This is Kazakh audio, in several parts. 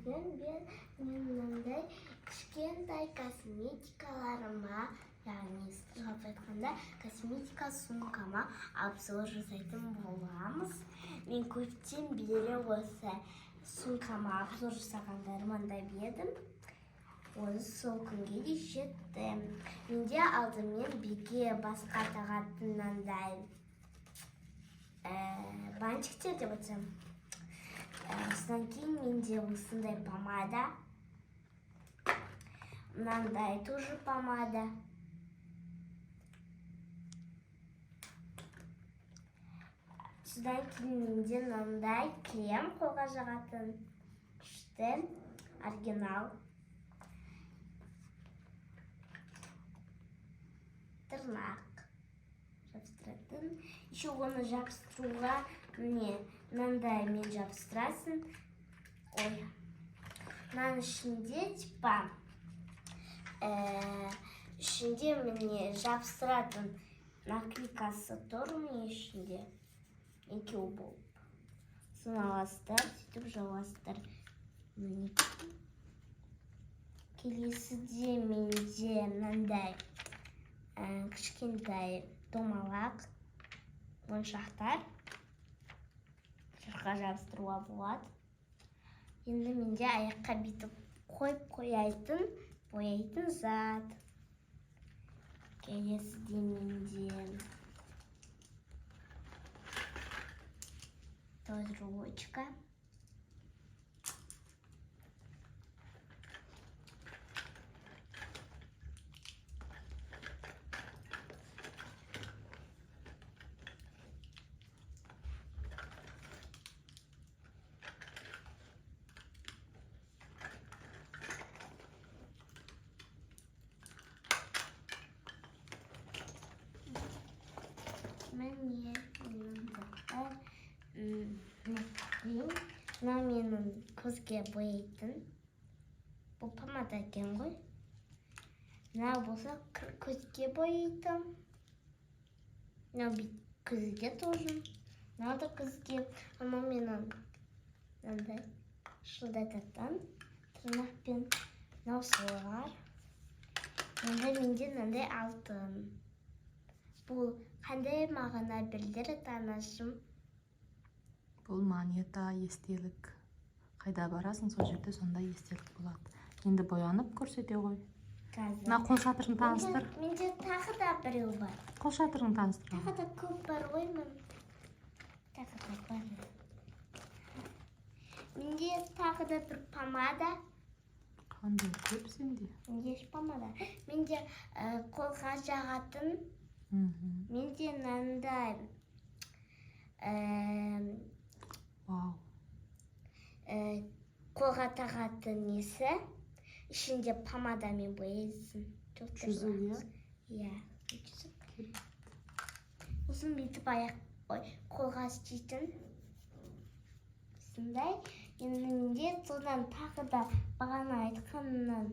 мен мынандай кішкентай косметикаларыма, яғни жалпы айтқанда косметика сумкама обзор жасайтын боламыз. Мен көптен бері осы сумкама обзор жасағандарымды білдім. Осы сол күнге де жеттім. Менде алдымен бізге басқа тағатын мынандай бантиктер деп айтсам. Содан кейін менде осындай помада. Мынандай тоже помада. Содан кейін менде мынандай крем қолға жағатын күшті оригинал. Тырнақ жабыстыратын. Еще оны жабыстыруға мынандай мен жабыстырасын. Ой. Мынаның ішінде типа ішінде міне жабыстыратын наклейкасы тұр міне ішінде. Екеу болып. Соны аласыздар, сөйтіп жабасыздар. Келесіде менде мынандай кішкентай домалақ моншақтар жырға жабыстыруға болады. Енді менде аяққа бүйтіп қойып бояйтын зат. Келесіде менде тоже ручка. Мына менің көзге бояйтын. Бұл помада екен ғой. Мына болса көзге бояйтын. Мына көзге тоже. Мына да көзге. Ана менің мынандай шылдайтатын тырнақпен. Мына солар. Менде мынандай алтын. Бұл қандай мағына білдіреді анашым? Бұл монета, естелік. Қайда барасың, сол жерде сондай естелік болады. Енді боянып көрсете ғой. Мына қол шатырын таныстыр. Менде тағы да біреу бар. Қол шатырын таныстыр. Тағы да көп бар ғой мен. Тағы да бар. Менде тағы да бір помада. Қандай көп сенде? Менде помада. Менде қолға жағатын. Менде мынандай қолға тағатын несі. Ішінде помадамен бояйсың. Жүзік, иә? Жүзік. Осын бүйтіп қолға істейтін. Сондай. Енді менде содан тағы да бағана айтқанынан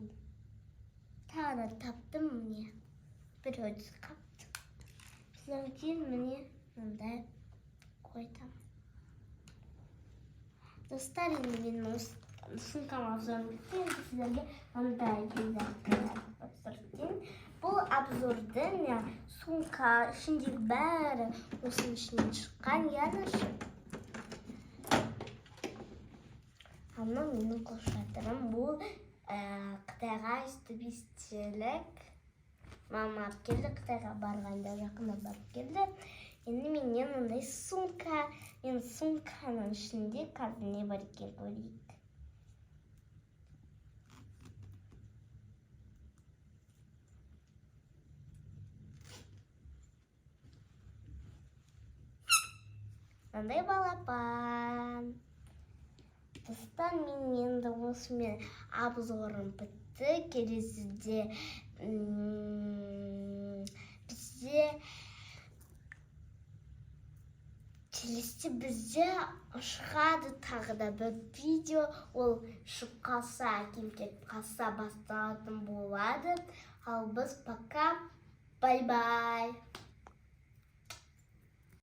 тағы да таптым міне. Бір өтіз қаптым. Содан кейін міне мындай қойдым. Достар, енді менің сумкама обзорым бітті. Енді сіздерге мындай апсорттен. Бұл обзордың сумка ішіндегі бәрі осының ішінен шыққан, янышы. Ана менің қол шатырым. Бұл Қытайға стабистелік. Мама алып келді, Қытайға барғанда жақында барып келді. Енді менен мындай сумка. Мен сумканың ішінде қазір не бар екен көрейік. Мындай балапан. Достар, мен енді осымен обзорым бітті. Келесіде бізде шығады тағы да бір видео. Ол шығып қалса, келіп қалса басталатын болады. Ал біз пока. Бай-бай.